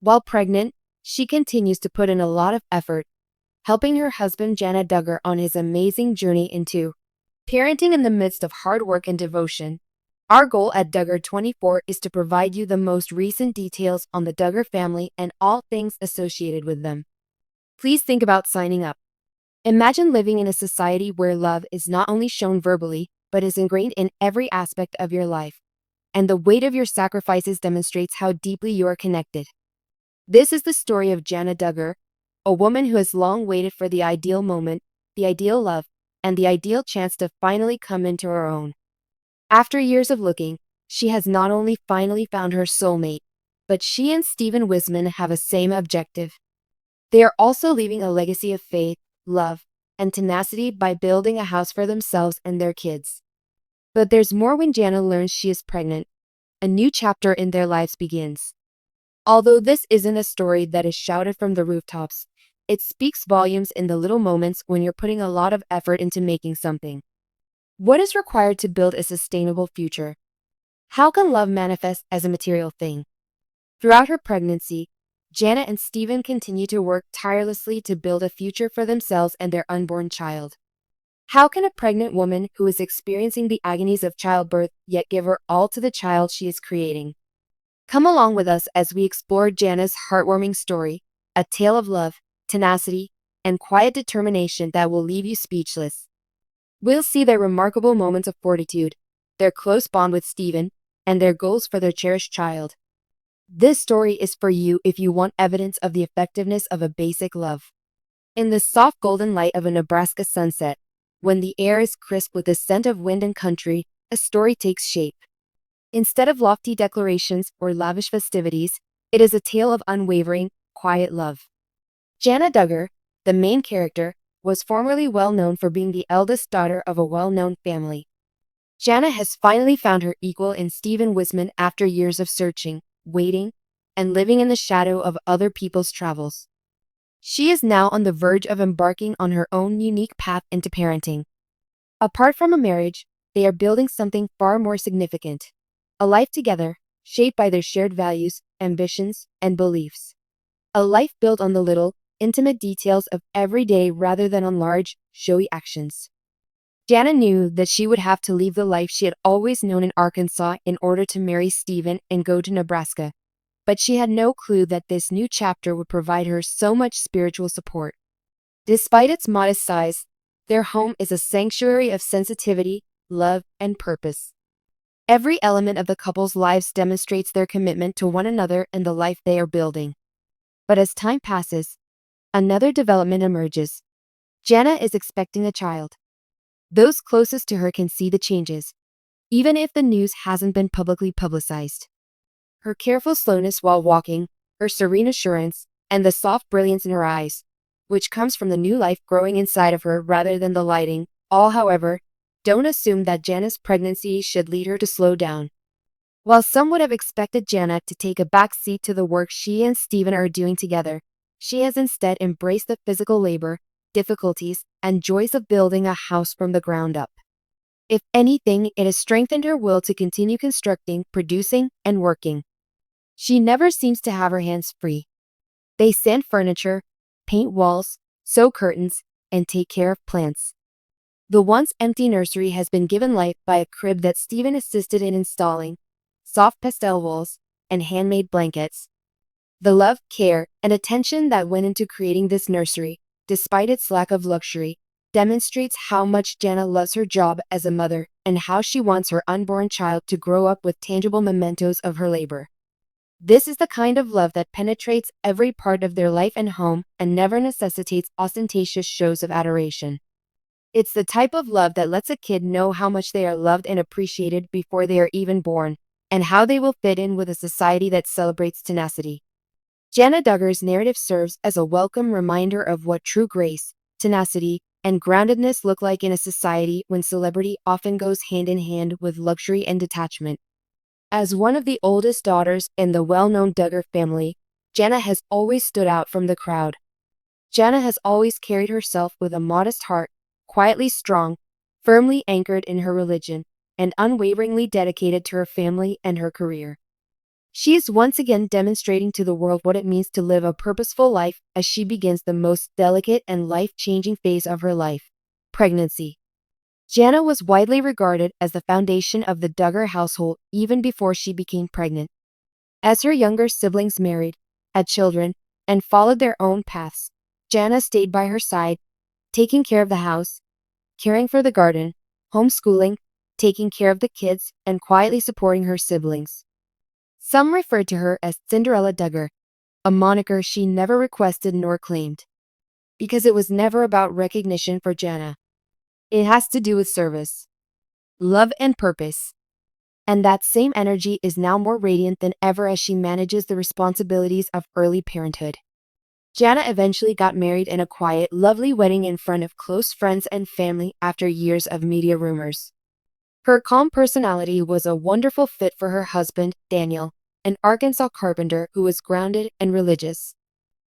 While pregnant, she continues to put in a lot of effort, helping her husband Jana Duggar on his amazing journey into parenting in the midst of hard work and devotion. Our goal at Duggar 24 is to provide you the most recent details on the Duggar family and all things associated with them. Please think about signing up. Imagine living in a society where love is not only shown verbally, but is ingrained in every aspect of your life, and the weight of your sacrifices demonstrates how deeply you are connected. This is the story of Jana Duggar, a woman who has long waited for the ideal moment, the ideal love, and the ideal chance to finally come into her own. After years of looking, she has not only finally found her soulmate, but she and Stephen Wisman have a same objective. They are also leaving a legacy of faith, love, and tenacity by building a house for themselves and their kids. But there's more when Jana learns she is pregnant. A new chapter in their lives begins. Although this isn't a story that is shouted from the rooftops, it speaks volumes in the little moments when you're putting a lot of effort into making something. What is required to build a sustainable future? How can love manifest as a material thing? Throughout her pregnancy, Jana and Stephen continue to work tirelessly to build a future for themselves and their unborn child. How can a pregnant woman who is experiencing the agonies of childbirth yet give her all to the child she is creating? Come along with us as we explore Jana's heartwarming story, a tale of love, tenacity, and quiet determination that will leave you speechless. We'll see their remarkable moments of fortitude, their close bond with Stephen, and their goals for their cherished child. This story is for you if you want evidence of the effectiveness of a basic love. In the soft golden light of a Nebraska sunset, when the air is crisp with the scent of wind and country, a story takes shape. Instead of lofty declarations or lavish festivities, it is a tale of unwavering, quiet love. Jana Duggar, the main character, was formerly well known for being the eldest daughter of a well-known family. Jana has finally found her equal in Stephen Wisman after years of searching, waiting, and living in the shadow of other people's travels. She is now on the verge of embarking on her own unique path into parenting. Apart from a marriage, they are building something far more significant. A life together, shaped by their shared values, ambitions, and beliefs. A life built on the little, intimate details of every day rather than on large, showy actions. Jana knew that she would have to leave the life she had always known in Arkansas in order to marry Stephen and go to Nebraska, but she had no clue that this new chapter would provide her so much spiritual support. Despite its modest size, their home is a sanctuary of sensitivity, love, and purpose. Every element of the couple's lives demonstrates their commitment to one another and the life they are building. But as time passes, another development emerges. Jana is expecting a child. Those closest to her can see the changes, even if the news hasn't been publicly publicized. Her careful slowness while walking, her serene assurance, and the soft brilliance in her eyes, which comes from the new life growing inside of her rather than the lighting, all, however, don't assume that Jana's pregnancy should lead her to slow down. While some would have expected Jana to take a back seat to the work she and Stephen are doing together, she has instead embraced the physical labor, difficulties, and joys of building a house from the ground up. If anything, it has strengthened her will to continue constructing, producing, and working. She never seems to have her hands free. They sand furniture, paint walls, sew curtains, and take care of plants. The once empty nursery has been given life by a crib that Stephen assisted in installing, soft pastel walls, and handmade blankets. The love, care, and attention that went into creating this nursery, despite its lack of luxury, demonstrates how much Jana loves her job as a mother and how she wants her unborn child to grow up with tangible mementos of her labor. This is the kind of love that penetrates every part of their life and home and never necessitates ostentatious shows of adoration. It's the type of love that lets a kid know how much they are loved and appreciated before they are even born, and how they will fit in with a society that celebrates tenacity. Jana Duggar's narrative serves as a welcome reminder of what true grace, tenacity, and groundedness look like in a society when celebrity often goes hand in hand with luxury and detachment. As one of the oldest daughters in the well-known Duggar family, Jana has always stood out from the crowd. Jana has always carried herself with a modest heart, quietly strong, firmly anchored in her religion, and unwaveringly dedicated to her family and her career. She is once again demonstrating to the world what it means to live a purposeful life as she begins the most delicate and life-changing phase of her life, pregnancy. Jana was widely regarded as the foundation of the Duggar household even before she became pregnant. As her younger siblings married, had children, and followed their own paths, Jana stayed by her side, taking care of the house, caring for the garden, homeschooling, taking care of the kids, and quietly supporting her siblings. Some referred to her as Cinderella Duggar, a moniker she never requested nor claimed, because it was never about recognition for Jana. It has to do with service, love, and purpose. And that same energy is now more radiant than ever as she manages the responsibilities of early parenthood. Jana eventually got married in a quiet, lovely wedding in front of close friends and family after years of media rumors. Her calm personality was a wonderful fit for her husband, Daniel, an Arkansas carpenter who was grounded and religious.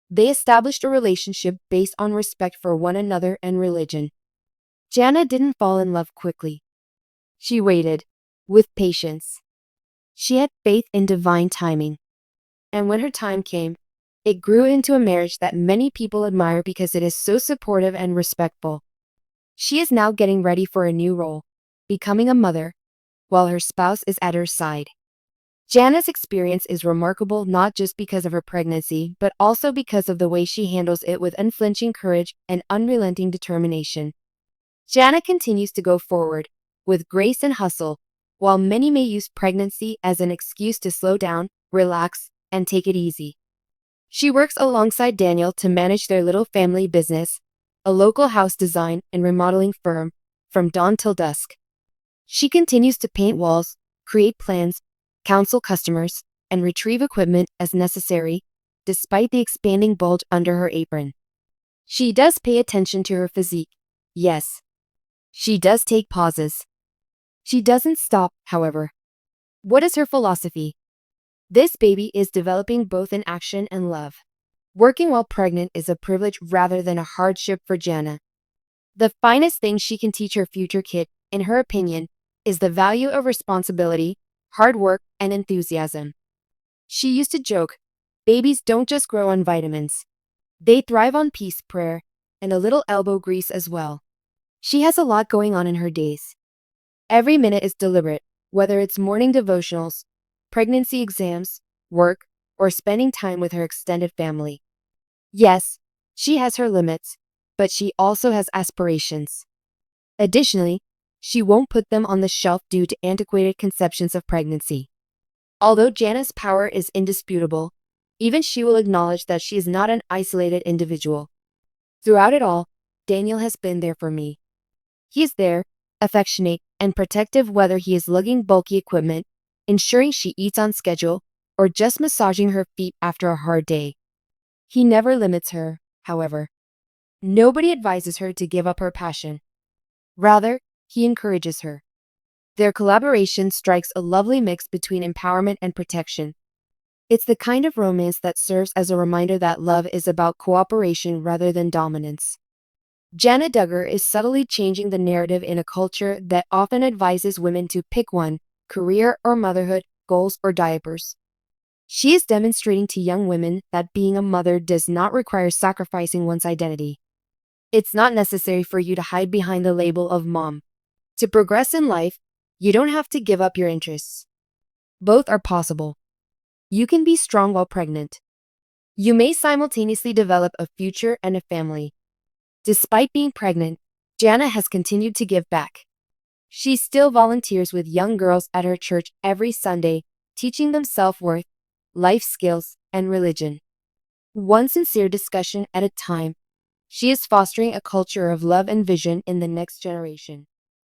They established a relationship based on respect for one another and religion. Jana didn't fall in love quickly. She waited, with patience. She had faith in divine timing. And when her time came, it grew into a marriage that many people admire because it is so supportive and respectful. She is now getting ready for a new role, becoming a mother, while her spouse is at her side. Jana's experience is remarkable not just because of her pregnancy, but also because of the way she handles it with unflinching courage and unrelenting determination. Jana continues to go forward, with grace and hustle, while many may use pregnancy as an excuse to slow down, relax, and take it easy. She works alongside Daniel to manage their little family business, a local house design and remodeling firm, from dawn till dusk. She continues to paint walls, create plans, counsel customers, and retrieve equipment as necessary, despite the expanding bulge under her apron. She does pay attention to her physique, yes. She does take pauses. She doesn't stop, however. What is her philosophy? This baby is developing both in action and love. Working while pregnant is a privilege rather than a hardship for Jana. The finest thing she can teach her future kid, in her opinion, is the value of responsibility, hard work, and enthusiasm. She used to joke, babies don't just grow on vitamins. They thrive on peace, prayer, and a little elbow grease as well. She has a lot going on in her days. Every minute is deliberate, whether it's morning devotionals, pregnancy exams, work, or spending time with her extended family. Yes, she has her limits, but she also has aspirations. Additionally, she won't put them on the shelf due to antiquated conceptions of pregnancy. Although Jana's power is indisputable, even she will acknowledge that she is not an isolated individual. Throughout it all, Daniel has been there for me. He is there, affectionate and protective, whether he is lugging bulky equipment, ensuring she eats on schedule, or just massaging her feet after a hard day. He never limits her, however. Nobody advises her to give up her passion. Rather, he encourages her. Their collaboration strikes a lovely mix between empowerment and protection. It's the kind of romance that serves as a reminder that love is about cooperation rather than dominance. Jana Duggar is subtly changing the narrative in a culture that often advises women to pick one, career or motherhood, goals or diapers. She is demonstrating to young women that being a mother does not require sacrificing one's identity. It's not necessary for you to hide behind the label of mom. To progress in life, you don't have to give up your interests. Both are possible. You can be strong while pregnant. You may simultaneously develop a future and a family. Despite being pregnant, Jana has continued to give back. She still volunteers with young girls at her church every Sunday, teaching them self-worth, life skills, and religion. One sincere discussion at a time, she is fostering a culture of love and vision in the next generation.